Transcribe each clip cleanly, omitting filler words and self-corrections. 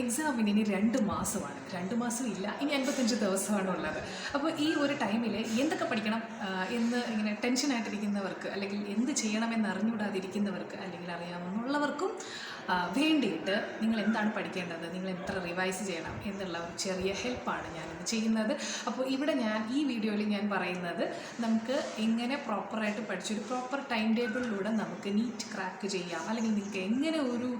എക്സാമിന് ഇനി 2 മാസമാണ്. 2 മാസം ഇല്ല, ഇനി 55 ദിവസമാണ് ഉള്ളത്. അപ്പോൾ ഈ ഒരു ടൈമിൽ എന്തൊക്കെ പഠിക്കണം എന്ന് ഇങ്ങനെ ടെൻഷനായിട്ടിരിക്കുന്നവർക്ക്, അല്ലെങ്കിൽ എന്ത് ചെയ്യണമെന്ന് അറിഞ്ഞുകൂടാതിരിക്കുന്നവർക്ക്, അല്ലെങ്കിൽ അറിയാമെന്നുള്ളവർക്കും വേണ്ടിയിട്ട് നിങ്ങൾ എന്താണ് പഠിക്കേണ്ടത്, നിങ്ങൾ എത്ര റിവൈസ് ചെയ്യണം എന്നുള്ള ഒരു ചെറിയ ഹെൽപ്പാണ് ഞാനിന്ന് ചെയ്യുന്നത്. അപ്പോൾ ഇവിടെ ഈ വീഡിയോയിൽ ഞാൻ പറയുന്നത് നമുക്ക് എങ്ങനെ പ്രോപ്പറായിട്ട് പഠിച്ചൊരു പ്രോപ്പർ ടൈം ടേബിളിലൂടെ നമുക്ക് നീറ്റ് ക്രാക്ക് ചെയ്യാം, അല്ലെങ്കിൽ നിങ്ങൾക്ക് എങ്ങനെ ഒരു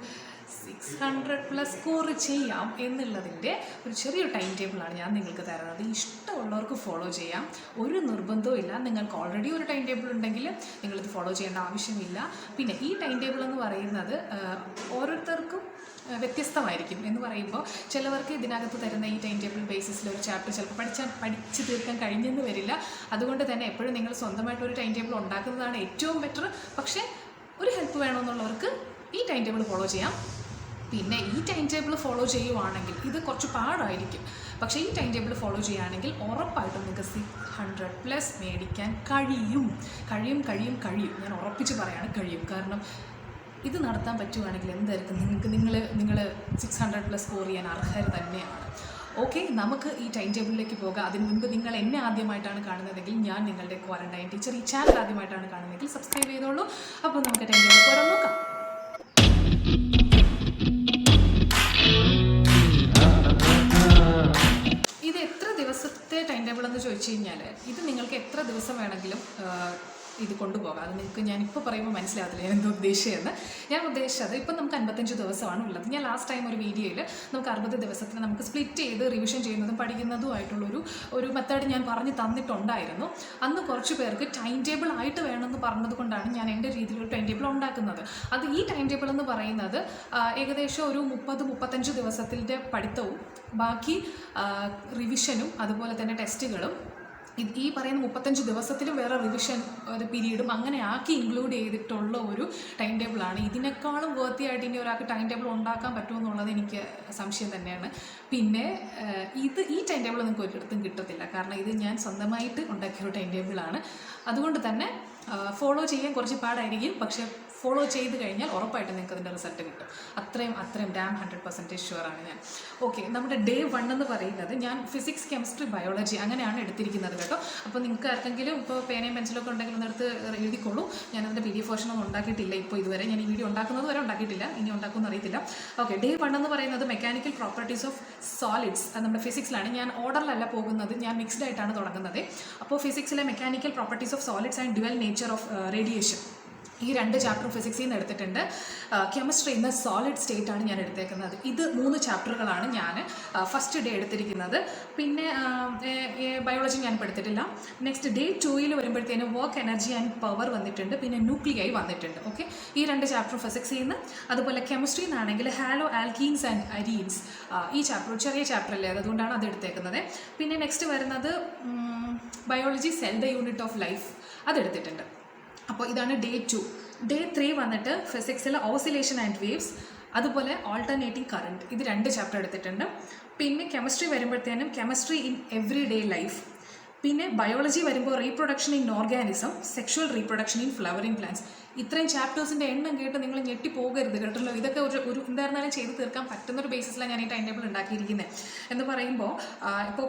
600+ സ്കോർ ചെയ്യാം എന്നുള്ളതിൻ്റെ ഒരു ചെറിയൊരു ടൈം ടേബിളാണ് ഞാൻ നിങ്ങൾക്ക് തരുന്നത്. ഇഷ്ടമുള്ളവർക്ക് ഫോളോ ചെയ്യാം, ഒരു നിർബന്ധവും ഇല്ല. നിങ്ങൾക്ക് ഓൾറെഡി ഒരു ടൈം ടേബിൾ ഉണ്ടെങ്കിൽ നിങ്ങളിത് ഫോളോ ചെയ്യേണ്ട ആവശ്യമില്ല. പിന്നെ ഈ ടൈം ടേബിൾ എന്ന് പറയുന്നത് ഓരോരുത്തർക്കും വ്യത്യസ്തമായിരിക്കും. എന്ന് പറയുമ്പോൾ ചിലവർക്ക് ഇതിനകത്ത് തരുന്ന ഈ ടൈം ടേബിൾ ബേസിസിൽ ഒരു ചാപ്റ്റർ ചിലപ്പോൾ പഠിച്ച് തീർക്കാൻ കഴിഞ്ഞെന്ന് വരില്ല. അതുകൊണ്ട് തന്നെ എപ്പോഴും നിങ്ങൾ സ്വന്തമായിട്ടൊരു ടൈം ടേബിൾ ഉണ്ടാക്കുന്നതാണ് ഏറ്റവും ബെറ്റർ. പക്ഷേ ഒരു ഹെൽപ്പ് വേണമെന്നുള്ളവർക്ക് ഈ ടൈം ടേബിൾ ഫോളോ ചെയ്യാം. പിന്നെ ഈ ടൈം ടേബിൾ ഫോളോ ചെയ്യുവാണെങ്കിൽ ഇത് കുറച്ച് പാടായിരിക്കും, പക്ഷേ ഈ ടൈം ടേബിൾ ഫോളോ ചെയ്യുകയാണെങ്കിൽ ഉറപ്പായിട്ടും നിങ്ങൾക്ക് 600+ മേടിക്കാൻ കഴിയും. ഞാൻ ഉറപ്പിച്ച് പറയാണ് കഴിയും. കാരണം ഇത് നടത്താൻ പറ്റുവാണെങ്കിൽ എന്തായിരിക്കും നിങ്ങൾ 600+ സ്കോർ ചെയ്യാൻ അർഹർ തന്നെയാണ്. ഓക്കെ, നമുക്ക് ഈ ടൈം ടേബിളിലേക്ക് പോകാം. അതിന് മുൻപ് നിങ്ങൾ എന്നെ ആദ്യമായിട്ടാണ് കാണുന്നതെങ്കിൽ, ഞാൻ നിങ്ങളുടെ ക്വാറന്റൈൻ ടീച്ചർ, ഈ ചാനൽ ആദ്യമായിട്ടാണ് കാണുന്നതെങ്കിൽ സബ്സ്ക്രൈബ് ചെയ്തോളൂ. അപ്പോൾ നമുക്ക് ടൈം ടേബിൾ തുറന്ന് നോക്കാം. ഇത് എത്ര ദിവസത്തെ ടൈം ടേബിൾ എന്ന് ചോദിച്ചു കഴിഞ്ഞാൽ, ഇത് നിങ്ങൾക്ക് എത്ര ദിവസം വേണമെങ്കിലും ഇത് കൊണ്ടുപോകാം. അത് നിങ്ങൾക്ക് ഞാനിപ്പോൾ പറയുമ്പോൾ മനസ്സിലാകത്തില്ല ഞാൻ എന്താ ഉദ്ദേശിച്ചതെന്ന്. ഞാൻ ഉദ്ദേശിച്ചത് ഇപ്പം നമുക്ക് 55 ദിവസമാണ് ഉള്ളത്. ഞാൻ ലാസ്റ്റ് ടൈം ഒരു വീഡിയോയിൽ നമുക്ക് 60 ദിവസത്തിന് നമുക്ക് സ്പ്ലിറ്റ് ചെയ്ത് റിവിഷൻ ചെയ്യുന്നതും പഠിക്കുന്നതുമായിട്ടുള്ളൊരു മെത്തേഡ് ഞാൻ പറഞ്ഞു തന്നിട്ടുണ്ടായിരുന്നു. അന്ന് കുറച്ച് പേർക്ക് ടൈം ടേബിൾ ആയിട്ട് വേണമെന്ന് പറഞ്ഞത് കൊണ്ടാണ് ഞാൻ എൻ്റെ രീതിയിലൊരു ടൈം ടേബിൾ ഉണ്ടാക്കുന്നത്. അത് ഈ ടൈം ടേബിൾ എന്ന് പറയുന്നത് ഏകദേശം ഒരു 30-35 ദിവസത്തിൻ്റെ പഠിത്തവും ബാക്കി റിവിഷനും അതുപോലെ തന്നെ ടെസ്റ്റുകളും ഈ പറയുന്ന 35 ദിവസത്തിലും വേറെ റിവിഷൻ ഒരു പീരീഡും അങ്ങനെ ആക്കി ഇൻക്ലൂഡ് ചെയ്തിട്ടുള്ള ഒരു ടൈം ടേബിളാണ്. ഇതിനേക്കാളും വൃത്തിയായിട്ട് ഇനി ഒരാൾക്ക് ടൈം ടേബിൾ ഉണ്ടാക്കാൻ പറ്റുമെന്നുള്ളത് എനിക്ക് സംശയം തന്നെയാണ്. പിന്നെ ഈ ടൈം ടേബിൾ നിങ്ങൾക്ക് ഒരിടത്തും കിട്ടത്തില്ല, കാരണം ഇത് ഞാൻ സ്വന്തമായിട്ട് ഉണ്ടാക്കിയ ഒരു ടൈം ടേബിളാണ്. അതുകൊണ്ട് തന്നെ ഫോളോ ചെയ്യാൻ കുറച്ച് പാടായിരിക്കും, പക്ഷേ ഫോളോ ചെയ്ത് കഴിഞ്ഞാൽ ഉറപ്പായിട്ട് നിങ്ങൾക്ക് അതിൻ്റെ റിസൾട്ട് കിട്ടും. അത്രയും 100% ഷുവറാണ് ഞാൻ. ഓക്കെ, നമ്മുടെ ഡേ 1 എന്ന് പറയുന്നത് ഞാൻ ഫിസിക്സ്, കെമിസ്ട്രി, ബയോളജി അങ്ങനെയാണ് എടുത്തിരിക്കുന്നത് കേട്ടോ. അപ്പോൾ നിങ്ങൾക്ക് ആർക്കെങ്കിലും ഇപ്പോൾ പേനയും പെൻസിലൊക്കെ ഉണ്ടെങ്കിൽ ഒന്നെടുത്ത് എഴുതിക്കോളൂ. ഞാനതിൻ്റെ PDF വേർഷനൊന്നും ഉണ്ടാക്കിയിട്ടില്ല ഇപ്പോൾ ഇതുവരെ. ഞാൻ ഈ വീഡിയോ ഉണ്ടാക്കുന്നത് വരെ ഉണ്ടാക്കിയിട്ടില്ല, ഇനി ഉണ്ടാക്കുമെന്ന് അറിയത്തില്ല. ഓക്കെ, ഡേ 1 എന്ന് പറയുന്നത് മെക്കാനിക്കൽ പ്രോപ്പർട്ടീസ് ഓഫ് സോളിഡ്സ്. അത് നമ്മുടെ ഫിസിക്സിലാണ്. ഞാൻ ഓർഡറിലല്ല പോകുന്നത്, ഞാൻ മിക്സ്ഡ് ആയിട്ടാണ് തുടങ്ങുന്നത്. അപ്പോൾ ഫിസിക്സിലെ mechanical properties of solids and dual nature of radiation, ഈ 2 ചാപ്റ്ററും ഫിസിക്സിൽ നിന്ന് എടുത്തിട്ടുണ്ട്. കെമിസ്ട്രിയിൽ നിന്ന് സോളിഡ് സ്റ്റേറ്റ് ആണ് ഞാൻ എടുത്തേക്കുന്നത്. ഇത് 3 ചാപ്റ്ററുകളാണ് ഞാൻ ഫസ്റ്റ് ഡേ എടുത്തിരിക്കുന്നത്. പിന്നെ ബയോളജി ഞാൻ എടുത്തിട്ടില്ല. നെക്സ്റ്റ് ഡേ 2 വരുമ്പോഴത്തേനും വർക്ക്, എനർജി ആൻഡ് പവർ വന്നിട്ടുണ്ട്. പിന്നെ ന്യൂക്ലിയൈ വന്നിട്ടുണ്ട്. ഓക്കെ, ഈ 2 ചാപ്റ്ററും ഫിസിക്സിൽ നിന്ന്. അതുപോലെ കെമിസ്ട്രിയിൽ നിന്നാണെങ്കിൽ ഹാലോ ആൽക്കീൻസ് ആൻഡ് അരീൻസ്, ഈ ചാപ്റ്റർ ചെറിയ ചാപ്റ്റർ അല്ലേ, അതുകൊണ്ടാണ് അത് എടുത്തേക്കുന്നത്. പിന്നെ നെക്സ്റ്റ് വരുന്നത് biology, cell the unit of life, അതെടുത്തിട്ടുണ്ട്. അപ്പോൾ ഇതാണ് ഡേ 2. ഡേ 3 വന്നിട്ട് ഫിസിക്സിലെ ഓസിലേഷൻ ആൻഡ് വേവ്സ്, അതുപോലെ ഓൾട്ടർനേറ്റിംഗ് കറണ്ട്, ഇത് 2 ചാപ്റ്റർ എടുത്തിട്ടുണ്ട്. പിന്നെ കെമിസ്ട്രി വരുമ്പോഴത്തേനും chemistry in every day life. പിന്നെ ബയോളജി വരുമ്പോൾ reproduction in organism, sexual reproduction in flowering plants. ഇത്രയും ചാപ്റ്റേഴ്സിൻ്റെ എണ്ണം കേട്ട് നിങ്ങൾ ഞെട്ടിപ്പോകരുത് കേട്ടല്ലോ. ഇതൊക്കെ ഒരു എന്തായിരുന്നാലും ചെയ്ത് തീർക്കാൻ പറ്റുന്നൊരു ബേസിസിലാണ് ഞാൻ ഈ ടൈം ടേബിൾ ഉണ്ടാക്കിയിരിക്കുന്നത്. എന്ന് പറയുമ്പോൾ ഇപ്പോൾ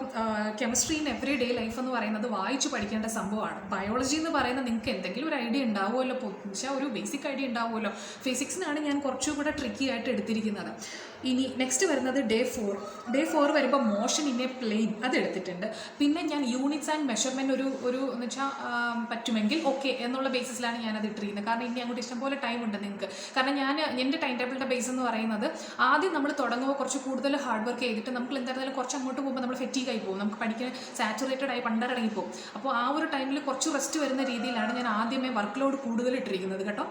chemistry in every day life എന്ന് പറയുന്നത് വായിച്ച് പഠിക്കേണ്ട സംഭവമാണ്. ബയോളജി എന്ന് പറയുന്നത് നിങ്ങൾക്ക് എന്തെങ്കിലും ഒരു ഐഡിയ ഉണ്ടാവുമല്ലോ, വെച്ചാൽ ഒരു ബേസിക് ഐഡിയ ഉണ്ടാവുമല്ലോ. ഫിസിക്സിനാണ് ഞാൻ കുറച്ചുകൂടെ ട്രിക്കി ആയിട്ട് എടുത്തിരിക്കുന്നത്. ഇനി നെക്സ്റ്റ് വരുന്നത് ഡേ 4. ഡേ 4 വരുമ്പോൾ മോഷൻ ഇൻ എ പ്ലെയിൻ, അത് എടുത്തിട്ടുണ്ട്. പിന്നെ ഞാൻ യൂണിറ്റ്സ് ആൻഡ് മെഷർമെൻറ്റ് ഒരു എന്ന് വെച്ചാൽ പറ്റുമെങ്കിൽ ഓക്കെ എന്നുള്ള ബേസിസിലാണ് ഞാനത് ഇട്ടിരിക്കുന്നത്. കാരണം ഇനി അങ്ങോട്ട് ഇഷ്ടംപോലെ ടൈം ഉണ്ട് നിങ്ങൾക്ക്. കാരണം എൻ്റെ ടൈം ടേബിളിൻ്റെ ബേസ് എന്ന് പറയുന്നത് ആദ്യം നമ്മൾ തുടങ്ങുമ്പോൾ കുറച്ച് കൂടുതൽ ഹാർഡ് വർക്ക് ചെയ്തിട്ട് നമുക്ക് എന്തായാലും കുറച്ച് അങ്ങോട്ട് പോകുമ്പോൾ നമ്മൾ ഫെറ്റീഗായി പോകും, നമുക്ക് പഠിക്കാൻ സാച്ചുറേറ്റഡ് ആയി പണ്ടറങ്ങിപ്പോകും. അപ്പോൾ ആ ഒരു ടൈമിൽ കുറച്ച് റെസ്റ്റ് വരുന്ന രീതിയിലാണ് ഞാൻ ആദ്യമേ വർക്ക് ലോഡ് കൂടുതൽ ഇട്ടിരിക്കുന്നത് കേട്ടോ.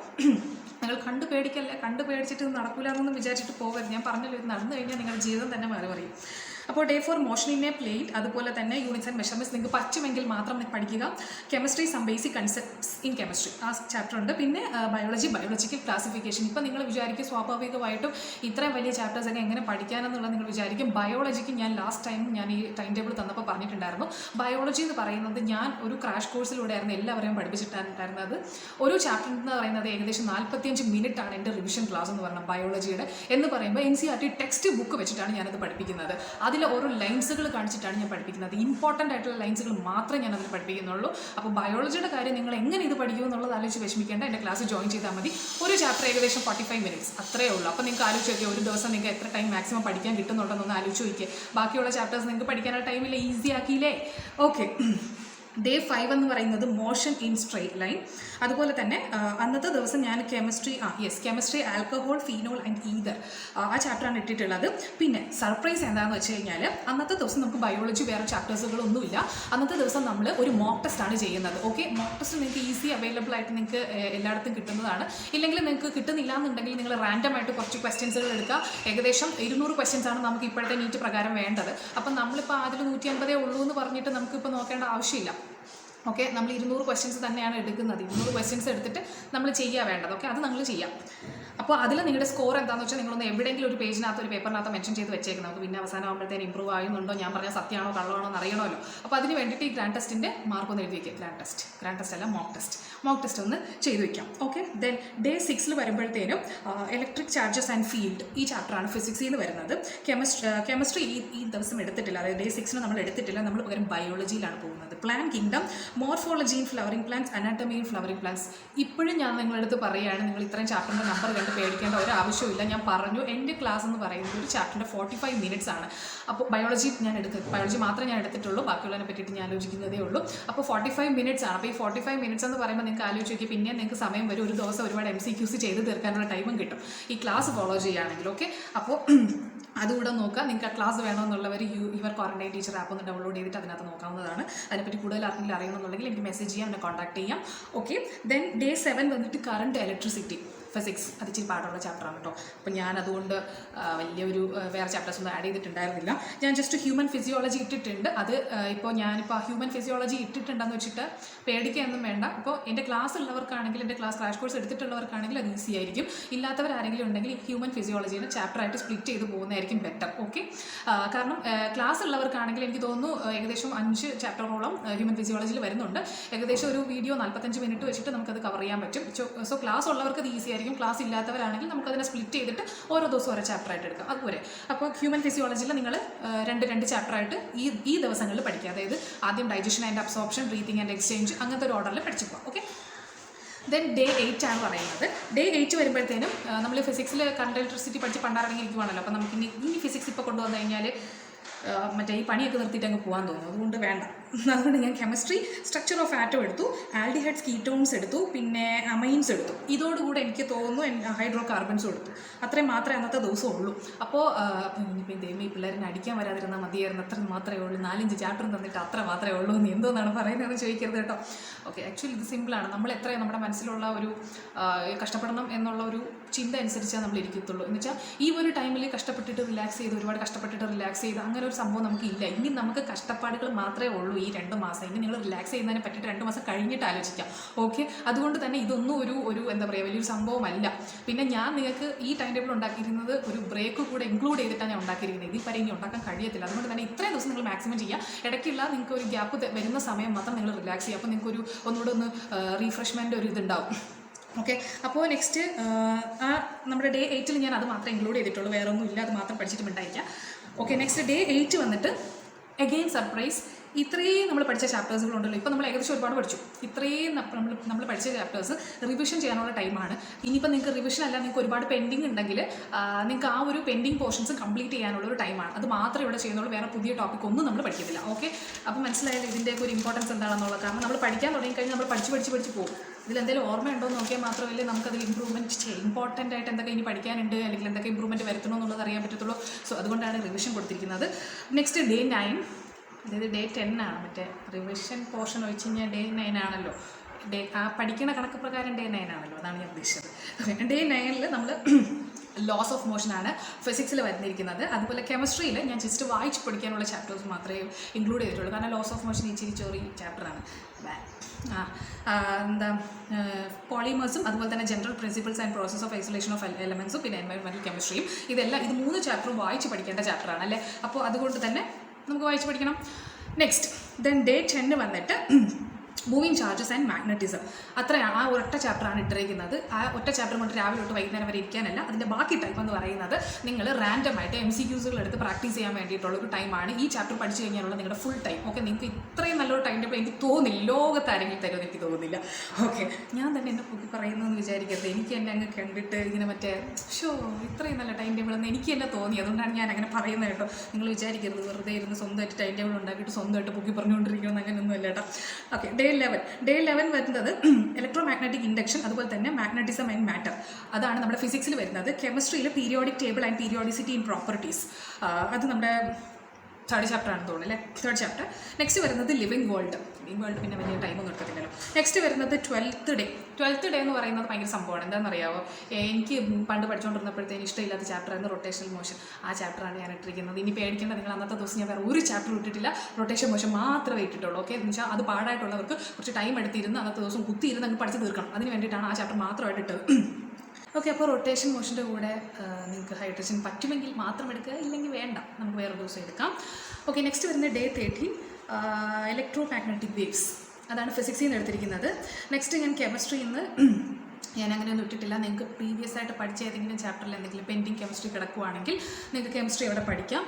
നിങ്ങൾ കണ്ടു പേടിച്ചിട്ട് ഇത് നടക്കില്ല എന്നൊന്നും വിചാരിച്ചിട്ട് പോകരുത്. ഞാൻ പറഞ്ഞല്ലോ, ഇത് നടന്നു കഴിഞ്ഞാൽ നിങ്ങളുടെ ജീവിതം തന്നെ മാറി പറയും. അപ്പോൾ day 4 motion in a plane, അതുപോലെ തന്നെ യൂണിറ്റ്സ് ആൻഡ് മെഷർമെൻറ്റ്സ് നിങ്ങൾക്ക് പറ്റുമെങ്കിൽ മാത്രം പഠിക്കുക. Chemistry some basic concepts in chemistry ആ ചാപ്റ്റർ ഉണ്ട്. പിന്നെ ബയോളജിക്കൽ ക്ലാസിഫിക്കേഷൻ. ഇപ്പോൾ നിങ്ങൾ വിചാരിക്കും സ്വാഭാവികമായിട്ടും ഇത്രയും വലിയ ചാപ്റ്റേഴ്സൊക്കെ എങ്ങനെ പഠിക്കാനെന്നുള്ളത് നിങ്ങൾ വിചാരിക്കും. ബയോളജിക്ക് ഞാൻ ലാസ്റ്റ് ടൈം ഞാൻ ഈ ടൈം ടേബിൾ തന്നപ്പോൾ പറഞ്ഞിട്ടുണ്ടായിരുന്നു. ബയോളജി എന്ന് പറയുന്നത് ഞാൻ ഒരു ക്രാഷ് കോഴ്സിലൂടെയായിരുന്നു എല്ലാവരെയും പഠിപ്പിച്ചിട്ടുണ്ടായിരുന്നത്. ഒരു ചാപ്റ്റർ എന്ന് പറയുന്നത് ഏകദേശം 45 മിനിറ്റാണ് എൻ്റെ റിവിഷൻ ക്ലാസ് എന്ന് പറഞ്ഞാൽ ബയോളജിയുടെ. എന്ന് പറയുമ്പോൾ NCERT ടെക്സ്റ്റ് ബുക്ക് വെച്ചിട്ടാണ് ഞാനത് പഠിപ്പിക്കുന്നത്. അതിൽ ഓരോ ലൈൻസുകൾ കാണിച്ചിട്ടാണ് ഞാൻ പഠിപ്പിക്കുന്നത്. ഇമ്പോർട്ടൻ്റ് ആയിട്ടുള്ള ലൈൻസുകൾ മാത്രമേ ഞാൻ അതിൽ പഠിപ്പിക്കുന്നുള്ളൂ. അപ്പോൾ ബയോളജിയുടെ കാര്യം നിങ്ങൾ എങ്ങനെ ഇത് പഠിക്കും എന്നുള്ളത് ആലോചിച്ച് വിഷമിക്കേണ്ട. എൻ്റെ ക്ലാസ് ജോയിൻ ചെയ്താൽ മതി. ഒരു ചാപ്റ്റർ ഏകദേശം 45 മിനിറ്റ്സ് അത്രയേ ഉള്ളൂ. അപ്പോൾ നിങ്ങൾക്ക് ആലോചിച്ച് നോക്കിയാൽ ഒരു ദിവസം നിങ്ങൾക്ക് എത്ര ടൈം മാക്സിമം പഠിക്കാൻ കിട്ടുന്നുണ്ടെന്നൊന്ന് ആലോചിച്ച് നോക്കിയേ. ബാക്കിയുള്ള ചാപ്റ്റേഴ്സ് നിങ്ങൾക്ക് പഠിക്കാനുള്ള ടൈമിൽ ഈസി ആക്കിയില്ലേ? ഓക്കെ. ഡേ 5 എന്ന് പറയുന്നത് മോഷൻ ഇൻ സ്ട്രെയിറ്റ് ലൈൻ. അതുപോലെ തന്നെ അന്നത്തെ ദിവസം ഞാൻ chemistry alcohol, phenol and ether ആ ചാപ്റ്ററാണ് ഇട്ടിട്ടുള്ളത്. പിന്നെ സർപ്രൈസ് എന്താണെന്ന് വെച്ച് കഴിഞ്ഞാൽ അന്നത്തെ ദിവസം നമുക്ക് ബയോളജി വേറെ ചാപ്റ്റേഴ്സുകളൊന്നുമില്ല. അന്നത്തെ ദിവസം നമ്മൾ ഒരു മോക്ക് ടെസ്റ്റാണ് ചെയ്യുന്നത്. ഓക്കെ, മോക്ക് ടെസ്റ്റ് നിങ്ങൾക്ക് ഈസി അവൈലബിൾ ആയിട്ട് നിങ്ങൾക്ക് എല്ലായിടത്തും കിട്ടുന്നതാണ്. ഇല്ലെങ്കിൽ നിങ്ങൾക്ക് കിട്ടുന്നില്ല എന്നുണ്ടെങ്കിൽ നിങ്ങൾ റാൻഡം ആയിട്ട് കുറച്ച് ക്വസ്റ്റ്യൻസുകൾ എടുക്കുക. ഏകദേശം 200 ക്വസ്റ്റ്യൻസ് ആണ് നമുക്ക് ഇപ്പോഴത്തെ നീറ്റ് പ്രകാരം വേണ്ടത്. അപ്പം നമ്മളിപ്പോൾ അതിൽ 150 ഉള്ളൂ എന്ന് പറഞ്ഞിട്ട് നമുക്കിപ്പോൾ നോക്കേണ്ട ആവശ്യമില്ല. ഓക്കെ, നമ്മൾ 200 ക്വസ്റ്റ്യൻസ് തന്നെയാണ് എടുക്കുന്നത്. 200 ക്വസ്റ്റ്യൻസ് എടുത്തിട്ട് നമ്മൾ ചെയ്യുക വേണ്ടത്. ഓക്കെ, അത് നമ്മൾ ചെയ്യാം. അപ്പോൾ അതിൽ നിങ്ങളുടെ സ്കോർ എന്താണെന്ന് വെച്ചാൽ നിങ്ങളൊന്ന് എവിടെയെങ്കിലും ഒരു പേജിനകത്ത് ഒരു പേപ്പറിനകത്ത് മെൻഷൻ ചെയ്ത് വെച്ചേക്കുന്നത്. നമുക്ക് പിന്നെ അവസാനം ആകുമ്പോഴത്തേന് ഇമ്പ്രൂവ് ആകുന്നുണ്ടോ, ഞാൻ പറഞ്ഞാൽ സത്യമാണോ കള്ളമാണോ എന്ന് അറിയണമല്ലോ. അപ്പോൾ അതിന് വേണ്ടിയിട്ട് ഈ ഗ്രാൻഡ് ടെസ്റ്റിൻ്റെ മാർക്ക് ഒന്ന് എഴുതി വയ്ക്കുക. ഗ്രാൻഡ് ടെസ്റ്റ് അല്ല, മോക്ക് ടെസ്റ്റ് ഒന്ന് ചെയ്ത് വയ്ക്കാം. ഓക്കെ, ദെൻ ഡേ 6 വരുമ്പോഴത്തേനും ഇലക്ട്രിക് ചാർജസ് ആൻഡ് ഫീൽഡ് ഈ ചാപ്റ്ററാണ് ഫിസിക്സിൽ നിന്ന് വരുന്നത്. കെമിസ്ട്രി ഈ ദിവസം എടുത്തിട്ടില്ല, അതായത് ഡേ 6 നമ്മൾ എടുത്തിട്ടില്ല. നമ്മൾ പകരം ബയോളജിയിലാണ് പോകുന്നത്. Plant kingdom, morphology in flowering plants, anatomy in flowering plants. ഇപ്പോഴും ഞാൻ നിങ്ങളുടെ അടുത്ത് പറയുകയാണ്, നിങ്ങൾ ഇത്രയും ചാപ്റ്ററിൻ്റെ നമ്പർ കണ്ട് പേടിക്കേണ്ട ഒരു ആവശ്യമില്ല. ഞാൻ പറഞ്ഞു എൻ്റെ ക്ലാസ് എന്ന് പറയുന്നത് ഒരു ചാപ്റ്ററിൻ്റെ 45 മിനിറ്റ്സ് ആണ്. അപ്പോൾ ബയോളജി മാത്രമേ ഞാൻ എടുത്തിട്ടുള്ളൂ. ബാക്കിയുള്ളതിനെ പറ്റിയിട്ട് ഞാൻ ആലോചിക്കുന്നതേ ഉള്ളൂ. അപ്പോൾ 45 മിനിറ്റ്സ് ആണ്. അപ്പോൾ ഈ 45 മിനിറ്റ്സ് എന്ന് പറയുമ്പോൾ നിങ്ങൾക്ക് ആലോചിച്ച് നോക്കി, പിന്നെ നിങ്ങൾക്ക് സമയം വരും. ഒരു ദിവസം ഒരുപാട് MCQs ചെയ്ത് തീർക്കാനുള്ള ടൈമും കിട്ടും ഈ ക്ലാസ് ഫോളോ ചെയ്യുകയാണെങ്കിൽ. ഓക്കെ, അപ്പോൾ അതുകൂടെ നോക്കുക. നിങ്ങൾക്ക് ആ ക്ലാസ് വേണമെന്നുള്ളവർ യുവർ ക്വാറന്റൈൻ ടീച്ചർ ആപ്പ് ഒന്ന് ഡൗൺലോഡ് ചെയ്തിട്ട് അതിനകത്ത് നോക്കാവുന്നതാണ്. അതിനെപ്പറ്റി കൂടുതൽ ആർക്കെങ്കിലും അറിയണമെന്നുണ്ടെങ്കിൽ എനിക്ക് മെസ്സേജ് ചെയ്യാം, എന്നെ കോൺടാക്ട് ചെയ്യാം. ഓക്കെ, ദെൻ ഡേ 7 വന്നിട്ട് കറണ്ട് ഇലക്ട്രിസിറ്റി ഫിസിക്സ്. അത് ഇച്ചിരി പാടുള്ള ചാപ്റ്ററാണ് കേട്ടോ. അപ്പോൾ ഞാൻ അതുകൊണ്ട് വലിയൊരു വേറെ ചാപ്റ്റേഴ്സ് ഒന്നും ആഡ് ചെയ്തിട്ടുണ്ടായിരുന്നില്ല. ഞാൻ ജസ്റ്റ് ഹ്യൂമൻ ഫിസിയോളജി ഇട്ടിട്ടുണ്ട്. അത് ഞാനിപ്പോൾ ഹ്യൂമൻ ഫിസിയോളജി ഇട്ടിട്ടുണ്ടെന്ന് വെച്ചിട്ട് പേടിക്കുകയൊന്നും വേണ്ട. ഇപ്പോൾ എൻ്റെ ക്ലാസ് ഉള്ളവർക്കാണെങ്കിൽ, എൻ്റെ ക്ലാസ് ക്രാഷ് കോഴ്സ് എടുത്തിട്ടുള്ളവർക്കാണെങ്കിൽ അത് ഈസി ആയിരിക്കും. ഇല്ലാത്തവരാരെങ്കിലും ഉണ്ടെങ്കിൽ ഹ്യൂമൻ ഫിസിയോളജീനെ ചാപ്റ്ററായിട്ട് സ്പ്ലിറ്റ് ചെയ്ത് പോകുന്നതായിരിക്കും ബെറ്റർ. ഓക്കെ, കാരണം ക്ലാസ് ഉള്ളവർക്കാണെങ്കിൽ എനിക്ക് തോന്നുന്നു ഏകദേശം 5 ചാപ്റ്ററോളം ഹ്യൂമൻ ഫിസിയോളജിയിൽ വരുന്നുണ്ട്. ഏകദേശം ഒരു വീഡിയോ 45 മിനിറ്റ് വെച്ചിട്ട് നമുക്കത് കവർ ചെയ്യാൻ പറ്റും. സോ ക്ലാസ് ഉള്ളവർക്ക് അത് ഈസി ആയിരിക്കും. ക്ലാസ് ഇല്ലാത്തവരാണെങ്കിൽ നമുക്കതിനെ സ്പ്ലിറ്റ് ചെയ്തിട്ട് ഓരോ ദിവസം ഓരോ ചാപ്റ്ററായിട്ട് എടുക്കാം. അതുപോലെ അപ്പോൾ ഹ്യൂമൻ ഫിസിയോളജിയിൽ നിങ്ങൾ രണ്ട് ചാപ്റ്ററായിട്ട് ഈ ദിവസങ്ങളിൽ പഠിക്കുക. അതായത് ആദ്യം digestion and absorption, breathing and exchange, അങ്ങനത്തെ ഒരു ഓർഡറിൽ പഠിച്ചു പോകാം. ഓക്കെ, ദെൻ ഡേ 8 ആണ് പറയുന്നത്. ഡേ 8 വരുമ്പോഴത്തേനും നമ്മൾ ഫിസിക്സിൽ കറണ്ട് ഇലക്ട്രിസിറ്റി പഠിച്ച് പണ്ടാറങ്ങിയിരിക്കുവാണല്ലോ. അപ്പോൾ നമുക്ക് ഇനി ഫിസിക്സ് ഇപ്പോൾ കൊണ്ടുവന്നു കഴിഞ്ഞാൽ മറ്റേ ഈ പണിയൊക്കെ നിർത്തിയിട്ട് അങ്ങ് പോകാൻ തോന്നും. അതുകൊണ്ട് വേണ്ട. അതുകൊണ്ട് ഞാൻ കെമിസ്ട്രി സ്ട്രക്ചർ ഓഫ് ആറ്റം എടുത്തു, ആൽഡിഹൈഡ്സ്, കീറ്റോൺസ് എടുത്തു, പിന്നെ അമൈൻസ് എടുത്തു. ഇതോടുകൂടെ എനിക്ക് തോന്നുന്നു ഹൈഡ്രോ കാർബൺസും എടുത്തു. അത്രയും മാത്രമേ അന്നത്തെ ദിവസം ഉള്ളൂ. അപ്പോൾ ഇനിയിപ്പോൾ ദൈവം ഈ പിള്ളേരെ അടിക്കാൻ വരാതിരുന്നാൽ മതിയായിരുന്നു. അത്ര മാത്രമേ ഉള്ളൂ. 4-5 ചാപ്റ്റർ തന്നിട്ട് അത്ര മാത്രമേ ഉള്ളൂ എന്ന് എന്തോന്നാണ് പറയുന്നതെന്ന് ചോദിക്കരുത് കേട്ടോ. ഓക്കെ, ആക്ച്വലി ഇത് സിമ്പിളാണ്. നമ്മൾ എത്രയും നമ്മുടെ മനസ്സിലുള്ള ഒരു കഷ്ടപ്പെടണം എന്നുള്ള ഒരു ചിന്ത അനുസരിച്ചാണ് നമ്മൾ ഇരിക്കത്തുള്ളൂ. എന്ന് വെച്ചാൽ ഈ ഒരു ടൈമിൽ കഷ്ടപ്പെട്ടിട്ട് റിലാക്സ് ചെയ്ത്, ഒരുപാട് കഷ്ടപ്പെട്ടിട്ട് റിലാക്സ് ചെയ്ത് അങ്ങനെ ഒരു സംഭവം നമുക്കില്ല. ഇനി നമുക്ക് കഷ്ടപ്പാടുകൾ മാത്രമേ ഉള്ളൂ ഈ 2 മാസം. ഇനി നിങ്ങൾ റിലാക്സ് ചെയ്യുന്നതിനെ പറ്റിയിട്ട് 2 മാസം കഴിഞ്ഞിട്ട് ആലോചിക്കാം. ഓക്കെ, അതുകൊണ്ട് തന്നെ ഇതൊന്നും ഒരു എന്താ പറയുക വലിയൊരു സംഭവമല്ല. പിന്നെ ഞാൻ നിങ്ങൾക്ക് ഈ ടൈം ടേബിൾ ഉണ്ടാക്കിയിരുന്നത് ഒരു ബ്രേക്ക് കൂടെ ഇൻക്ലൂഡ് ചെയ്തിട്ടാണ് ഞാൻ ഉണ്ടാക്കിയിരിക്കുന്നത്. ഇതിൽ വരെ ഇനി ഉണ്ടാക്കാൻ കഴിയത്തില്ല. അതുകൊണ്ട് തന്നെ ഇത്രയും ദിവസം നിങ്ങൾ മാക്സിമം ചെയ്യുക. ഇടയ്ക്കുള്ള നിങ്ങൾക്ക് ഒരു ഗ്യാപ്പ് വരുന്ന സമയം മാത്രം നിങ്ങൾ റിലാക്സ് ചെയ്യുക. അപ്പോൾ നിങ്ങൾക്ക് ഒന്നുകൂടെ ഒന്ന് റീഫ്രഷ്മെൻ്റ് ഒരു ഇതുണ്ടാവും. ഓക്കെ, അപ്പോൾ നെക്സ്റ്റ് നമ്മുടെ ഡേ 8 ഞാൻ അത് മാത്രമേ ഇൻക്ലൂഡ് ചെയ്തിട്ടുള്ളൂ. വേറെ ഒന്നും ഇല്ല, അത് മാത്രം പഠിച്ചിട്ട് ഉണ്ടായിരിക്കാം. ഓക്കെ, നെക്സ്റ്റ് ഡേ 8 വന്നിട്ട് അഗെയിൻ സർപ്രൈസ്. ഇത്രയും നമ്മൾ പഠിച്ച ചാപ്റ്റേഴ്സുകളുണ്ടല്ലോ. ഇപ്പോൾ നമ്മൾ ഏകദേശം ഒരുപാട് പഠിച്ചു. ഇത്രയും നമ്മൾ പഠിച്ച ചാപ്റ്റേഴ്സ് റിവിഷൻ ചെയ്യാനുള്ള ടൈമാണ്. ഇനിയിപ്പോൾ നിങ്ങൾക്ക് റിവിഷൻ അല്ല, നിങ്ങൾക്ക് ഒരുപാട് പെൻഡിങ് ഉണ്ടെങ്കിൽ നിങ്ങൾക്ക് ആ ഒരു പെൻഡിങ് പോർഷൻസ് കംപ്ലീറ്റ് ചെയ്യാനുള്ള ഒരു ടൈമാണ്. അത് മാത്രമേ ഇവിടെ ചെയ്യുന്നുള്ളൂ. വേറെ പുതിയ ടോപ്പിക് ഒന്നും നമ്മൾ പഠിക്കത്തില്ല. ഓക്കെ, അപ്പോൾ മനസ്സിലായാലും ഇതിൻ്റെയൊക്കെ ഒരു ഇമ്പോർട്ടൻസ് എന്താണെന്നുള്ളത്. കാരണം നമ്മൾ പഠിക്കാൻ തുടങ്ങിക്കഴിഞ്ഞാൽ നമ്മൾ പഠിച്ച് പോകും. ഇതിലെന്തെങ്കിലും ഓർമ്മയുണ്ടോ എന്ന് നോക്കിയാൽ മാത്രമല്ലേ നമുക്കതിൽ ഇമ്പ്രൂവ്മെൻറ്റ് ഇമ്പോർട്ടൻ്റ് ആയിട്ട് എന്തൊക്കെ ഇനി പഠിക്കാനുണ്ട്, അല്ലെങ്കിൽ എന്തൊക്കെ ഇമ്പ്രൂവ്മെൻറ്റ് വരുത്തണോ എന്നുള്ളത് അറിയാൻ പറ്റത്തുള്ളൂ. സോ അതുകൊണ്ടാണ് റിവിഷൻ കൊടുത്തിരിക്കുന്നത്. നെക്സ്റ്റ് ഡേ 9, അതായത് ഡേ 10 ആണ്. മറ്റേ റിവിഷൻ പോർഷൻ ഒഴിച്ച് കഴിഞ്ഞാൽ ഡേ 9 ആണല്ലോ. പഠിക്കണ കണക്ക് പ്രകാരം ഡേ 9 ആണല്ലോ, അതാണ് ഞാൻ ഉദ്ദേശിച്ചത്. ഡേ 9 നമ്മൾ ലോസ് ഓഫ് മോഷനാണ് ഫിസിക്സിൽ വരുന്നിരിക്കുന്നത്. അതുപോലെ കെമിസ്ട്രിയിൽ ഞാൻ ജസ്റ്റ് വായിച്ച് പഠിക്കാനുള്ള ചാപ്റ്റേഴ്സ് മാത്രമേ ഇൻക്ലൂഡ് ചെയ്തിട്ടുള്ളൂ. കാരണം ലോസ് ഓഫ് മോഷൻ ഇച്ചിരി ചോറി ചാപ്റ്ററാണ്. എന്താ പോളിമേഴ്സും അതുപോലെ തന്നെ general principles and process of isolation of എലമെൻസും പിന്നെ എൻവയോൺമെൻറ്റൽ കെമിസ്ട്രിയും ഇത് 3 ചാപ്റ്ററും വായിച്ച് പഠിക്കേണ്ട ചാപ്റ്ററാണ് അല്ലേ. അപ്പോൾ അതുകൊണ്ട് തന്നെ നമുക്ക് വായിച്ച് പഠിക്കണം. നെക്സ്റ്റ് ഡേ 10 വന്നിട്ട് മൂവിങ് ചാർജസ് ആൻഡ് മാഗ്നറ്റിസം. അത്രയാണ് ആ ഒറ്റ ചാപ്റ്ററാണ് ഇട്ടിരിക്കുന്നത്. ആ ഒറ്റ ചാപ്റ്റർ കൊണ്ട് രാവിലെ തൊട്ട് വൈകുന്നേരം വരെ ഇരിക്കാനല്ല. അതിൻ്റെ ബാക്കി ടൈം എന്ന് പറയുന്നത് നിങ്ങൾ റാൻഡമായിട്ട് MCQs എടുത്ത് പ്രാക്ടീസ് ചെയ്യാൻ വേണ്ടിയിട്ടുള്ള ഒരു ടൈമാണ്. ഈ ചാപ്റ്റർ പഠിച്ചു കഴിഞ്ഞാലുള്ള നിങ്ങളുടെ ഫുൾ ടൈം. ഓക്കെ, നിങ്ങൾക്ക് ഇത്രയും നല്ലൊരു ടൈം ടേബിൾ എനിക്ക് തോന്നില്ല, ലോകത്ത് ആരെങ്കിലും തരുമെന്ന് എനിക്ക് തോന്നുന്നില്ല. ഓക്കെ, ഞാൻ തന്നെ എന്നെ പൊക്കി പറയുന്നതെന്ന് വിചാരിക്കരുത്. എനിക്ക് എന്നെ അങ്ങ് കണ്ടിട്ട് ഇങ്ങനെ ഇത്രയും നല്ല ടൈം ടേബിൾ എന്ന് എനിക്ക് തന്നെ തോന്നി. അതുകൊണ്ടാണ് ഞാൻ അങ്ങനെ പറയുന്നത് കേട്ടോ. നിങ്ങൾ വിചാരിക്കരുത് വെറുതെ ഇരുന്ന് സ്വന്തമായിട്ട് ടൈം ടേബിൾ ഉണ്ടാക്കിയിട്ട് സ്വന്തമായിട്ട് പൊക്കി പറഞ്ഞുകൊണ്ടിരിക്കണമെന്ന് അങ്ങനെയൊന്നും അല്ല കേട്ടോ. ഓക്കെ, ഡേ 11 വരുന്നത് ഇലക്ട്രോ മാഗ്നറ്റിക് ഇൻഡക്ഷൻ, അതുപോലെ തന്നെ മാഗ്നറ്റിസം ആൻഡ് മാറ്റർ. അതാണ് നമ്മുടെ ഫിസിക്സിൽ വരുന്നത്. കെമിസ്ട്രിയിൽ periodic table and periodicity in properties. അത് നമ്മുടെ 3rd ചാപ്റ്റർ ആണെന്ന് തോന്നുന്നു അല്ലേ, 3rd ചാപ്റ്റർ. നെക്സ്റ്റ് വരുന്നത് ലിവിങ് വേൾഡ് പിന്നെ വലിയ ടൈമൊന്നും എടുക്കത്തില്ലല്ലോ. നെക്സ്റ്റ് വരുന്നത് 12th ഡേ എന്ന് പറയുന്നത് ഭയങ്കര സംഭവമാണ്. എന്താണെന്നറിയാമോ, എനിക്ക് പണ്ട് പഠിച്ചുകൊണ്ടിരുന്നപ്പോഴത്തേന് ഇഷ്ടമില്ലാത്ത ചാപ്റ്ററായിരുന്നു റൊട്ടേഷണൽ മോഷൻ. ആ ചാപ്റ്ററാണ് ഞാൻ ഇട്ടിരിക്കുന്നത്. ഇനി പേടിക്കേണ്ട, നിങ്ങൾ അന്നത്തെ ദിവസം ഞാൻ വേറെ ഒരു ചാപ്റ്റർ ഇട്ടിട്ടില്ല, റൊട്ടേഷൻ മോഷൻ മാത്രമേ ഇട്ടിട്ടുള്ളൂ. ഓക്കെ, എന്ന് വെച്ചാൽ അത് പാടായിട്ടുള്ളവർക്ക് കുറച്ച് ടൈം എടുത്തിരുന്ന് അന്നത്തെ ദിവസം കുത്തിയിരുന്ന് അങ്ങ് പഠിച്ച് തീർക്കണം. അതിന് വേണ്ടിയിട്ടാണ് ആ ചാപ്റ്റർ മാത്രമായിട്ട് ഇട്ടത്. ഓക്കെ, അപ്പോൾ റൊട്ടേഷൻ മോഷൻ്റെ കൂടെ നിങ്ങൾക്ക് ഹൈഡ്രജൻ പറ്റുമെങ്കിൽ മാത്രം എടുക്കുക, ഇല്ലെങ്കിൽ വേണ്ട, നമുക്ക് വേറെ ദിവസം എടുക്കാം. ഓക്കെ, നെക്സ്റ്റ് വരുന്ന ഡേ 13 ഇലക്ട്രോ മാഗ്നറ്റിക് വേവ്സ്. അതാണ് ഫിസിക്സിൽ നിന്ന് എടുത്തിരിക്കുന്നത്. നെക്സ്റ്റ് ഞാൻ കെമിസ്ട്രിയിൽ നിന്ന് ഞാൻ അങ്ങനെയൊന്നും ഇട്ടിട്ടില്ല. നിങ്ങൾക്ക് പ്രീവിയസ് ആയിട്ട് പഠിച്ച ഏതെങ്കിലും ചാപ്റ്ററിൽ എന്തെങ്കിലും പെൻഡിങ് കെമിസ്ട്രി കിടക്കുവാണെങ്കിൽ നിങ്ങൾക്ക് കെമിസ്ട്രി അവിടെ പഠിക്കാം.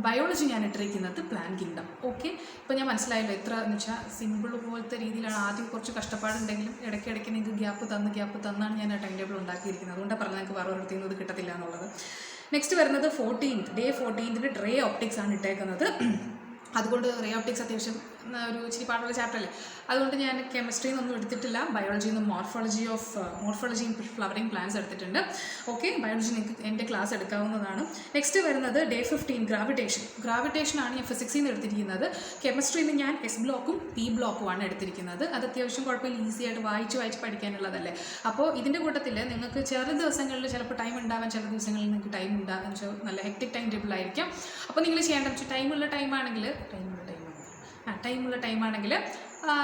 ബയോളജി ഞാൻ ഇട്ടിരിക്കുന്നത് പ്ലാന്റ് കിങ്ഡം. ഓക്കെ, ഇപ്പോൾ ഞാൻ മനസ്സിലായല്ലോ എത്ര എന്ന് വെച്ചാൽ സിമ്പിൾ പോലത്തെ രീതിയിലാണ്. ആദ്യം കുറച്ച് കഷ്ടപ്പാടുണ്ടെങ്കിലും ഇടയ്ക്കിടയ്ക്ക് നിങ്ങൾക്ക് ഗ്യാപ്പ് തന്നാണ് ഞാൻ ടൈം ടേബിൾ ഉണ്ടാക്കിയിരിക്കുന്നത്. അതുകൊണ്ടാണ് പറഞ്ഞാൽ നിങ്ങൾക്ക് വേറെ ഒരിടത്തു നിന്ന് ഇത് കിട്ടത്തില്ല എന്നുള്ളത്. നെക്സ്റ്റ് വരുന്നത് 14th ഡേ 14 റേ ഓപ്റ്റിക്സ് ആണ് ഇട്ടേക്കുന്നത്. അതുകൊണ്ട് റേ ഓപ്റ്റിക്സ് അത്യാവശ്യം ഒരു ഇച്ചിരി പാടുള്ള ചാപ്റ്റർ അല്ലേ. അതുകൊണ്ട് ഞാൻ കെമിസ്ട്രിയിൽ നിന്നൊന്നും എടുത്തിട്ടില്ല. ബയോളജിയിൽ നിന്ന് മോർഫോളജി ഇൻ ഫ്ലവറിംഗ് പ്ലാന്റ്സ് എടുത്തിട്ടുണ്ട്. ഓക്കെ, ബയോളജി നിങ്ങൾക്ക് എൻ്റെ ക്ലാസ് എടുക്കാവുന്നതാണ്. നെക്സ്റ്റ് വരുന്നത് ഡേ 15 ഗ്രാവിറ്റേഷനാണ് ഞാൻ ഫിസിക്സിൽ നിന്ന് എടുത്തിരിക്കുന്നത്. കെമിസ്ട്രിയിൽ നിന്ന് ഞാൻ S ബ്ലോക്കും P ബ്ലോക്കുമാണ് എടുത്തിരിക്കുന്നത്. അത് അത്യാവശ്യം കുഴപ്പമില്ല, ഈസി ആയിട്ട് വായിച്ച് പഠിക്കാനുള്ളതല്ലേ. അപ്പോൾ ഇതിൻ്റെ കൂട്ടത്തിൽ നിങ്ങൾക്ക് ചില ദിവസങ്ങളിൽ ചിലപ്പോൾ ടൈം ഉണ്ടാവാൻ, ചില ദിവസങ്ങളിൽ നിങ്ങൾക്ക് ടൈം ഉണ്ടാകാൻ നല്ല ഹെക്ടിക് ടൈം ടേബിൾ ആയിരിക്കും. അപ്പോൾ നിങ്ങൾ ചെയ്യേണ്ട ടൈമുള്ള ടൈമാണെങ്കിൽ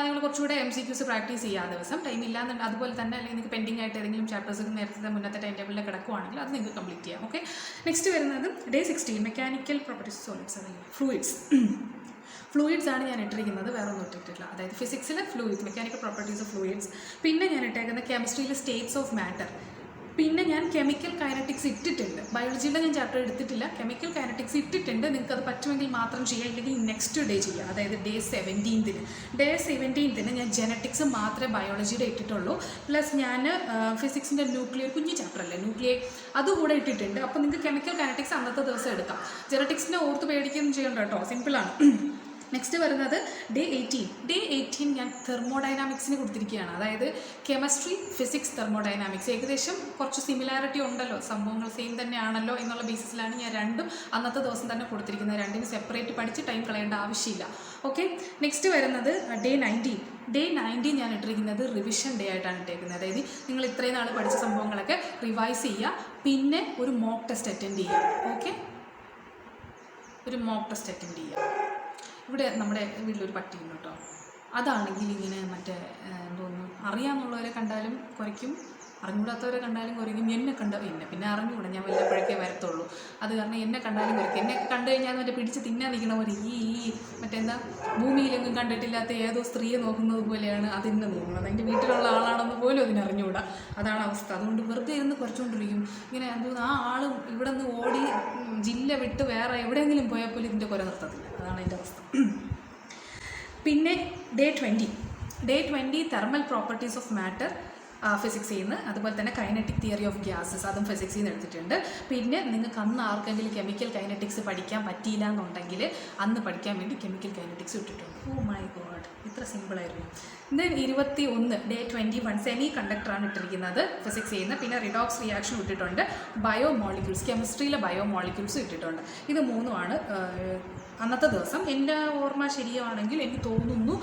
നിങ്ങൾ കുറച്ചുകൂടെ MCQs പ്രാക്ടീസ് ചെയ്യുക. ആ ദിവസം ടൈം ഇല്ലാന്നുണ്ട് അതുപോലെ തന്നെ, അല്ലെങ്കിൽ നിങ്ങൾക്ക് പെൻഡിങ് ആയിട്ട് ഏതെങ്കിലും ചാപ്റ്റേഴ്സ് നേരത്തെ മുന്നത്തെ ടൈം ടേബിളിൽ കിടക്കുവാണെങ്കിൽ അത് നിങ്ങൾക്ക് കംപ്ലീറ്റ് ചെയ്യാം. ഓക്കെ, നെക്സ്റ്റ് വരുന്നത് ഡേ 16 മെക്കാനിക്കൽ പ്രോപ്പർട്ടീസ് സോളിഡ്സ് അതല്ലേ ഫ്ലൂയിഡ്സ് ആണ് ഞാൻ ഇട്ടിരിക്കുന്നത്, വേറെ ഒന്നും ഇട്ടിട്ടില്ല. അതായത് ഫിസിക്സിലെ fluids, mechanical properties of fluids. പിന്നെ ഞാൻ ഇട്ടേക്കുന്നത് കെമിസ്ട്രിയിലെ സ്റ്റേറ്റ്സ് ഓഫ് മാറ്റർ. പിന്നെ ഞാൻ കെമിക്കൽ കൈനറ്റിക്സ് ഇട്ടിട്ടുണ്ട്. ബയോളജിയുടെ ഞാൻ ചാപ്റ്റർ എടുത്തിട്ടില്ല, കെമിക്കൽ കൈനറ്റിക്സ് ഇട്ടിട്ടുണ്ട്. നിങ്ങൾക്ക് അത് പറ്റുമെങ്കിൽ മാത്രം ചെയ്യുക, ഇല്ലെങ്കിൽ നെക്സ്റ്റ് ഡേ ചെയ്യുക. അതായത് ഡേ 17 ഞാൻ ജെനറ്റിക്സ് മാത്രമേ ബയോളജിയുടെ ഇട്ടിട്ടുള്ളൂ. പ്ലസ് ഞാൻ ഫിസിക്സിൻ്റെ ന്യൂക്ലിയർ കുഞ്ഞു ചാപ്റ്റർ അല്ലേ ന്യൂക്ലിയർ, അതുകൂടെ ഇട്ടിട്ടുണ്ട്. അപ്പോൾ നിങ്ങൾക്ക് കെമിക്കൽ കൈനറ്റിക്സ് അന്നത്തെ ദിവസം എടുക്കാം. ജെനറ്റിക്സിനെ ഓർത്ത് പേടിക്കുകയൊന്നും ചെയ്യണ്ട കേട്ടോ, സിമ്പിളാണ്. നെക്സ്റ്റ് വരുന്നത് ഡേ 18 ഞാൻ തെർമോഡൈനാമിക്സിന് കൊടുത്തിരിക്കുകയാണ്. അതായത് കെമിസ്ട്രി, ഫിസിക്സ്, തെർമോഡൈനാമിക്സ് ഏകദേശം കുറച്ച് സിമിലാരിറ്റി ഉണ്ടല്ലോ, സംഭവങ്ങൾ സെയിം തന്നെയാണല്ലോ എന്നുള്ള ബേസിസിലാണ് ഞാൻ രണ്ടും അന്നത്തെ ദിവസം തന്നെ കൊടുത്തിരിക്കുന്നത്. രണ്ടിന് സെപ്പറേറ്റ് പഠിച്ച് ടൈം കളയേണ്ട ആവശ്യമില്ല. ഓക്കെ, നെക്സ്റ്റ് വരുന്നത് ഡേ 19 ഞാൻ ഇട്ടിരിക്കുന്നത് റിവിഷൻ ഡേ ആയിട്ടാണ് ഇട്ടേക്കുന്നത്. അതായത് നിങ്ങൾ ഇത്രയും നാൾ പഠിച്ച സംഭവങ്ങളൊക്കെ റിവൈസ് ചെയ്യുക, പിന്നെ ഒരു മോക്ക് ടെസ്റ്റ് അറ്റൻഡ് ചെയ്യുക. ഓക്കെ, ഒരു മോക്ക് ടെസ്റ്റ് അറ്റൻഡ് ചെയ്യുക. ഇവിടെ നമ്മുടെ വീട്ടിലൊരു പട്ടിയുണ്ട് കേട്ടോ. അതാണെങ്കിൽ ഇങ്ങനെ എന്തോന്നു അറിയാമെന്നുള്ളവരെ കണ്ടാലും കുറയ്ക്കും, അറിഞ്ഞുകൂടാത്തവരെ കണ്ടാലും കുറയ്ക്കും. എന്നെ പിന്നെ അറിഞ്ഞുകൂടാ, ഞാൻ വല്ലപ്പോഴേക്കേ വരത്തുള്ളൂ. അത് കാരണം എന്നെ കണ്ടാലും കുറയ്ക്കും. എന്നെ കണ്ടു കഴിഞ്ഞാൽ പിടിച്ച് തിന്നാൻ നിൽക്കണ പോലെ മറ്റെന്താ ഭൂമിയിലെങ്ങും കണ്ടിട്ടില്ലാത്ത ഏതോ സ്ത്രീയെ നോക്കുന്നത് പോലെയാണ് അതെന്നെ നോക്കുന്നത്. അതിൻ്റെ വീട്ടിലുള്ള ആളാണെന്ന് പോലും അതിനറിഞ്ഞുകൂടാ. അതാണ് അവസ്ഥ. അതുകൊണ്ട് വെറുതെ ഇരുന്ന് കുറച്ചുകൊണ്ടിരിക്കും. ഇങ്ങനെ എന്തോന്ന് ആ ആളും ഇവിടെ നിന്ന് ഓടി ജില്ല വിട്ട് വേറെ എവിടെയെങ്കിലും പോയാൽ പോലും ഇതിൻ്റെ കുര നിർത്തത്തില്ല. അതാണ് അതിൻ്റെ അവസ്ഥ. പിന്നെ day 20 thermal properties of matter ഫിസിക്സിൽ നിന്ന്, അതുപോലെ തന്നെ കൈനറ്റിക് തിയറി ഓഫ് ഗ്യാസസ് അതും ഫിസിക്സിൽ നിന്ന് എടുത്തിട്ടുണ്ട്. പിന്നെ നിങ്ങൾക്ക് അന്ന് ആർക്കെങ്കിലും കെമിക്കൽ കൈനറ്റിക്സ് പഠിക്കാൻ പറ്റിയില്ല എന്നുണ്ടെങ്കിൽ അന്ന് പഠിക്കാൻ വേണ്ടി കെമിക്കൽ കൈനറ്റിക്സ് ഇട്ടിട്ടുണ്ട്. ഓ മൈ ഗോഡ്, ഇത്ര സിമ്പിളായിരുന്നു. ദെൻ 21 ഡേ 21 സെമി കണ്ടക്ടറാണ് ഇട്ടിരിക്കുന്നത് ഫിസിക്സിൽ നിന്ന്. പിന്നെ റിഡോക്സ് റിയാക്ഷൻ ഇട്ടിട്ടുണ്ട്. ബയോമോളിക്യൂൾസ്, കെമിസ്ട്രിയിലെ ബയോമോളിക്യൂൾസ് ഇട്ടിട്ടുണ്ട്. ഇത് മൂന്നുമാണ് അന്നത്തെ ദിവസം എൻ്റെ ഓർമ്മ ശരിയാണെങ്കിൽ എനിക്ക് തോന്നുന്നു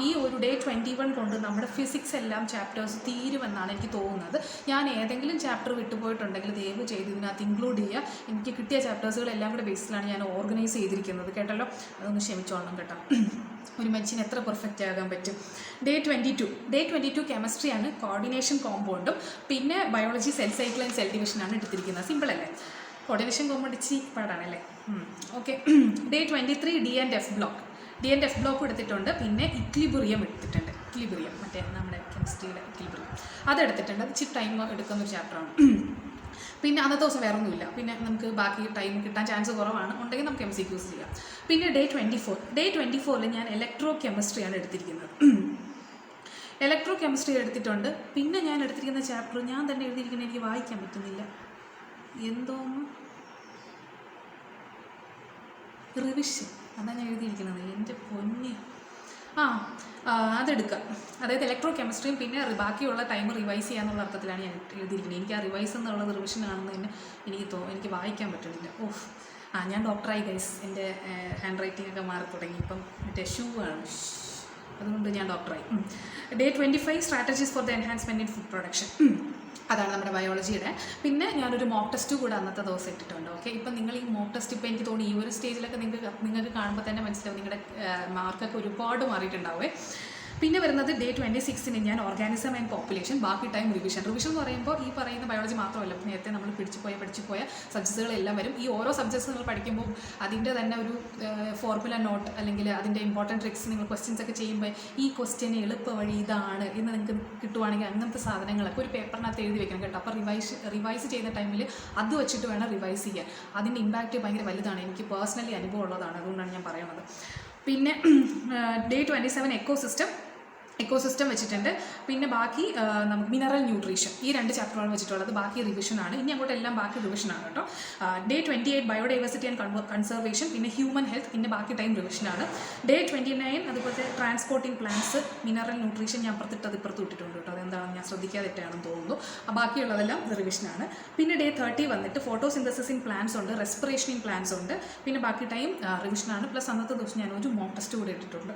ഈ ഒരു ഡേ 21 കൊണ്ട് നമ്മുടെ ഫിസിക്സ് എല്ലാം ചാപ്റ്റേഴ്സ് തീരുമെന്നാണ് എനിക്ക് തോന്നുന്നത്. ഞാൻ ഏതെങ്കിലും ചാപ്റ്റർ വിട്ടുപോയിട്ടുണ്ടെങ്കിൽ ദയവ് ചെയ്ത് ഇതിനകത്ത് ഇൻക്ലൂഡ് ചെയ്യുക. എനിക്ക് കിട്ടിയ ചാപ്റ്റേഴ്സുകളെല്ലാം കൂടെ ബേസിലാണ് ഞാൻ ഓർഗനൈസ് ചെയ്തിരിക്കുന്നത്, കേട്ടല്ലോ. അതൊന്ന് ക്ഷമിച്ചോളണം കേട്ടോ. ഒരു മനുഷ്യന് എത്ര പെർഫെക്റ്റ് ആകാൻ പറ്റും. ഡേ 22 കെമിസ്ട്രിയാണ്, കോർഡിനേഷൻ കോമ്പൗണ്ടും പിന്നെ biology cell cycle and cell ഡിവിഷനാണ് എടുത്തിരിക്കുന്നത്. സിമ്പിൾ അല്ലേ? കോർഡിനേഷൻ കോമ്പൗണ്ട് ഇച്ചിരി പാടാണല്ലേ. Okay. Day 23 D and F block എടുത്തിട്ടുണ്ട്. പിന്നെ ഇക്ലിബ്രിയം എടുത്തിട്ടുണ്ട്. ഇക്ലിബ്രിയം മറ്റേ നമ്മുടെ കെമിസ്ട്രിയിലെ ഇക്ലിബ്രിയം അതെടുത്തിട്ടുണ്ട്. അത് ഇച്ചിരി ടൈം എടുക്കുന്നൊരു ചാപ്റ്ററാണ്. പിന്നെ അന്നത്തെ ദിവസം വേറെ ഒന്നുമില്ല. പിന്നെ നമുക്ക് ബാക്കി ടൈം കിട്ടാൻ ചാൻസ് കുറവാണ്, ഉണ്ടെങ്കിൽ നമുക്ക് MCQs ചെയ്യാം. പിന്നെ ഡേ 24 ഞാൻ ഇലക്ട്രോ കെമിസ്ട്രിയാണ് എടുത്തിരിക്കുന്നത്. ഇലക്ട്രോ കെമിസ്ട്രി എടുത്തിട്ടുണ്ട്. പിന്നെ ഞാൻ എടുത്തിരിക്കുന്ന ചാപ്റ്റർ ഞാൻ തന്നെ എഴുതിയിരിക്കുന്നത് എനിക്ക് വായിക്കാൻ പറ്റുന്നില്ല. എന്തോന്ന് റിവിഷൻ, അതാണ് ഞാൻ എഴുതിയിരിക്കുന്നത്. എൻ്റെ പൊന്നി. അതെടുക്കാം. അതായത് ഇലക്ട്രോ കെമിസ്ട്രിയും പിന്നെ ബാക്കിയുള്ള ടൈം റിവൈസ് ചെയ്യാന്നുള്ള അർത്ഥത്തിലാണ് ഞാൻ എഴുതിയിരിക്കുന്നത്. എനിക്ക് ആ റിവൈസ് എന്നുള്ളത് റിവിഷൻ ആണെന്ന് തന്നെ എനിക്ക് വായിക്കാൻ പറ്റുന്നില്ല. ഞാൻ ഡോക്ടറായി ഗൈസ്. എൻ്റെ ഹാൻഡ് റൈറ്റിംഗ് ഒക്കെ മാറി തുടങ്ങി. ഇപ്പം മറ്റേ ഷൂ ആണ്, അതുകൊണ്ട് ഞാൻ ഡോക്ടറായി. Day 25 strategies for the enhancement in food production, അതാണ് നമ്മുടെ ബയോളജിയുടെ. പിന്നെ ഞാനൊരു മോക്ക് ടെസ്റ്റ് കൂടെ അന്നത്തെ ദിവസം ഇട്ടിട്ടുണ്ട്. ഓക്കെ. ഇപ്പം നിങ്ങൾ ഈ മോക്ക് ടെസ്റ്റ് ഇപ്പോൾ എനിക്ക് തോന്നി ഈ ഒരു സ്റ്റേജിലൊക്കെ നിങ്ങൾക്ക് കാണുമ്പോൾ തന്നെ മനസ്സിലാവും നിങ്ങളുടെ മാർക്കൊക്കെ ഒരുപാട് മാറിയിട്ടുണ്ടാവേ. പിന്നെ വരുന്നത് ഡേ 26 ഞാൻ ഓർഗാനിസം ആൻഡ് പോപ്പുലേഷൻ, ബാക്കി ടൈം റിവിഷൻ എന്ന് പറയുമ്പോൾ ഈ പറയുന്ന ബയോളജി മാത്രമല്ല, നേരത്തെ നമ്മൾ പഠിച്ചു പോയ സബ്ജക്ട്സുകളെല്ലാം വരും. ഈ ഓരോ സബ്ജക്ട്സ് നിങ്ങൾ പഠിക്കുമ്പോൾ അതിൻ്റെ തന്നെ ഒരു ഫോർമുല നോട്ട് അല്ലെങ്കിൽ അതിൻ്റെ ഇമ്പോർട്ടൻറ്റ് ട്രിക്സ് നിങ്ങൾ ക്വസ്റ്റ്യൻസ് ഒക്കെ ചെയ്യുമ്പോൾ ഈ ക്വസ്റ്റ്യന് എളുപ്പ വഴി ഇതാണ് എന്ന് നിങ്ങൾക്ക് കിട്ടുവാണെങ്കിൽ അങ്ങനത്തെ സാധനങ്ങളൊക്കെ ഒരു പേപ്പറിനകത്ത് എഴുതി വെക്കണം കേട്ടോ. അപ്പോൾ റിവൈസ് ചെയ്യുന്ന ടൈമിൽ അത് വെച്ചിട്ട് വേണം റിവൈസ് ചെയ്യാൻ. അതിൻ്റെ ഇമ്പാക്റ്റ് ഭയങ്കര വലുതാണ്. എനിക്ക് പേഴ്സണലി അനുഭവം ഉള്ളതാണ്, അതുകൊണ്ടാണ് ഞാൻ പറയുന്നത്. പിന്നെ ഡേ 27 എക്കോസിസ്റ്റം വെച്ചിട്ടുണ്ട്. പിന്നെ ബാക്കി നമുക്ക് മിനറൽ ന്യൂട്രീഷൻ, ഈ 2 ചാപ്റ്ററാണ് വെച്ചിട്ടുള്ളത്. ബാക്കി റിവിഷനാണ്. ഇനി അങ്ങോട്ട് എല്ലാം ബാക്കി റിവിഷനാണ് കേട്ടോ. ഡേ 28 ബയോഡൈവേഴ്സിറ്റി ആൻഡ് കൺസർവേഷൻ, പിന്നെ ഹ്യൂമൻ ഹെൽത്ത്, പിന്നെ ബാക്കി ടൈം റിവിഷനാണ്. ഡേ 29 അതുപോലെ ട്രാൻസ്പോർട്ടിംഗ് പ്ലാന്റ്സ്, മിനറൽ ന്യൂട്രീഷൻ ഞാൻ ഇപ്പുറത്ത് ഇട്ടിട്ടുണ്ട് കേട്ടോ. അതെന്താണെന്ന് ഞാൻ ശ്രദ്ധിക്കാതിട്ടാണെന്ന് തോന്നുന്നു. ബാക്കിയുള്ളതെല്ലാം റിവിഷനാണ്. പിന്നെ ഡേ 30 വന്നിട്ട് ഫോട്ടോസിന്തസിസ് ഇൻ പ്ലാന്റ്സ് ഉണ്ട്, റെസ്പിറേഷൻ ഇൻ പ്ലാന്റ്സ് ഉണ്ട്. പിന്നെ ബാക്കി ടൈം റിവിഷനാണ്. പ്ലസ് അന്നത്തെ ദിവസം ഞാൻ ഒരു മോക്ക് ടെസ്റ്റ് കൂടെ ഇട്ടിട്ടുണ്ട്.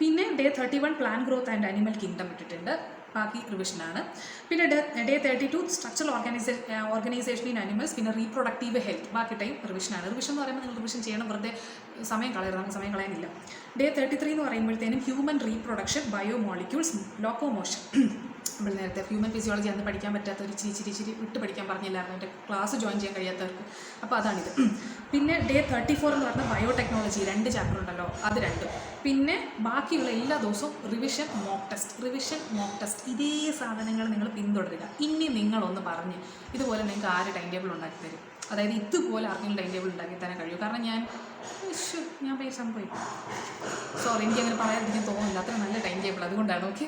പിന്നെ day 31 plant growth and animal kingdom ഇട്ടിട്ടുണ്ട്, ബാക്കി റിവിഷനാണ്. പിന്നെ day 32 structural organisation in animals, പിന്നെ റീപ്രൊഡക്റ്റീവ് ഹെൽത്ത്, ബാക്കി ടൈം റിവിഷനാണ്. റിവിഷൻ എന്ന് പറയുമ്പോൾ നിങ്ങൾ റിവിഷൻ ചെയ്യണം, വെറുതെ സമയം കളയാനില്ല. ഡേ 33 എന്ന് പറയുമ്പോഴത്തേനും ഹ്യൂമൻ റീപ്രൊഡക്ഷൻ, ബയോമോളിക്യൂൾസ്, ലോക്കോമോഷൻ. നമ്മൾ നേരത്തെ ഹ്യൂമൻ ഫിസിയോളജി അന്ന് പഠിക്കാൻ പറ്റാത്ത ഒരു ഇച്ചിരി വിട്ട് പഠിക്കാൻ പറഞ്ഞില്ലായിരുന്നു, എൻ്റെ ക്ലാസ് ജോയിൻ ചെയ്യാൻ കഴിയാത്തവർക്ക്. അപ്പോൾ അതാണിത്. പിന്നെ ഡേ 34 എന്ന് പറഞ്ഞാൽ ബയോടെക്നോളജി 2 ചാപ്റ്റർ ഉണ്ടല്ലോ, അത് 2. പിന്നെ ബാക്കിയുള്ള എല്ലാ ദിവസവും റിവിഷൻ മോക്ക് ടെസ്റ്റ് ഇതേ സാധനങ്ങൾ നിങ്ങൾ പിന്തുടരുക. ഇനി നിങ്ങളൊന്ന് പറഞ്ഞ് ഇതുപോലെ നിങ്ങൾക്ക് ആര് ടൈം ടേബിൾ ഉണ്ടാക്കി തരും? അതായത് ഇതുപോലെ ആർക്കെങ്കിലും ടൈം ടേബിൾ ഉണ്ടാക്കി തരാൻ കഴിയും? കാരണം ഞാൻ പേര് സംഭവിക്കും. സോറി, എനിക്കങ്ങനെ പറയാതിരിക്കാൻ തോന്നുന്നില്ല. അത്ര നല്ല ടൈം ടേബിൾ, അതുകൊണ്ടാണ്. ഓക്കെ.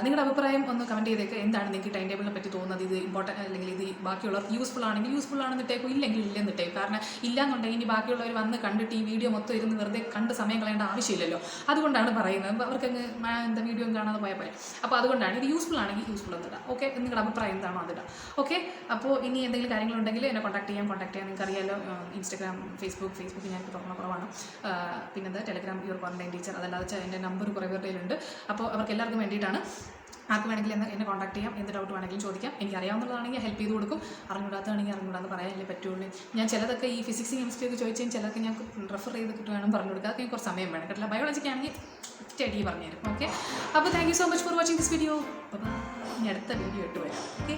നിങ്ങളുടെ അഭിപ്രായം ഒന്ന് കമൻറ്റ് ചെയ്തേക്ക്. എന്താണ് നിങ്ങൾക്ക് ടൈം ടേബിളിനെ പറ്റി തോന്നുന്നത്? ഇത് ഇമ്പോർട്ടൻ്റ് അല്ലെങ്കിൽ ഇത് ബാക്കിയുള്ളവർക്ക് യൂസ്ഫുൾ ആണെന്ന് ഇട്ടേക്കും, ഇല്ലെങ്കിൽ ഇല്ലെന്ന് ഇട്ടേക്കും. കാരണം ഇല്ലയെന്നുണ്ടെങ്കിൽ ഇനി ബാക്കിയുള്ളവർ വന്ന് കണ്ടിട്ട് ഈ വീഡിയോ മൊത്തം ഇരുന്ന് വെറുതെ കണ്ട് സമയം കളയേണ്ട ആവശ്യമില്ലല്ലോ. അതുകൊണ്ടാണ് പറയുന്നത്. അവർക്കങ്ങ് വീഡിയോ കാണാതെ പോയാൽ പോലെ. അപ്പോൾ അതുകൊണ്ടാണ് ഇത് യൂസ്ഫുൾ ആണെങ്കിൽ യൂസ്ഫുൾ എന്നിടാം. ഓക്കെ. നിങ്ങളുടെ അഭിപ്രായം എന്താണോ അതിടാം. ഓക്കെ. അപ്പോൾ ഇനി എന്തെങ്കിലും കാര്യങ്ങളുണ്ടെങ്കിൽ എന്നെ കോൺടാക്ട് ചെയ്യാൻ നിങ്ങൾക്ക് അറിയാമല്ലോ. ഇൻസ്റ്റാഗ്രാം, ഫേസ്ബുക്ക് ഞാൻ കുറവാണ്. പിന്നെ ടെലഗ്രാം യുവർ ക്വാറന്റൈൻ ടീച്ചർ, അതല്ലാതെ എൻ്റെ നമ്പർ കുറേ പേരുടെ കയ്യിലുണ്ട്. അപ്പോൾ അവർക്ക് എല്ലാവർക്കും വേണ്ടിയിട്ടാണ്. ആർക്ക് വേണമെങ്കിലും എന്നെ കോൺടാക്ട് ചെയ്യാം, എന്ത് ഡൗട്ട് വേണമെങ്കിലും ചോദിക്കാം. എനിക്ക് അറിയാവുന്നതാണെങ്കിൽ ഹെൽപ്പ് ചെയ്ത് കൊടുക്കും, അറിഞ്ഞൂടാത്തതാണെങ്കിൽ അറിഞ്ഞൂടാന്ന് പറയാനല്ലേ പറ്റുള്ളൂ. ഞാൻ ചിലതൊക്കെ ഈ ഫിസിക്സ് കെമിസ്ട്രി ഒക്കെ ചോദിച്ചാൽ ചിലർക്ക് ഞാൻ റെഫർ ചെയ്തിട്ട് വേണം പറഞ്ഞു കൊടുക്കുക. അതൊക്കെ കുറച്ച് സമയം വേണം കേട്ടില്ല. ബയോളജിക്കാണെങ്കിൽ സ്റ്റഡി പറഞ്ഞുതരും. ഓക്കെ. അപ്പോൾ thank you so much for watching this video. അപ്പോൾ ഇനി അടുത്ത വീഡിയോ ഇട്ട് വരാം. ഓക്കെ.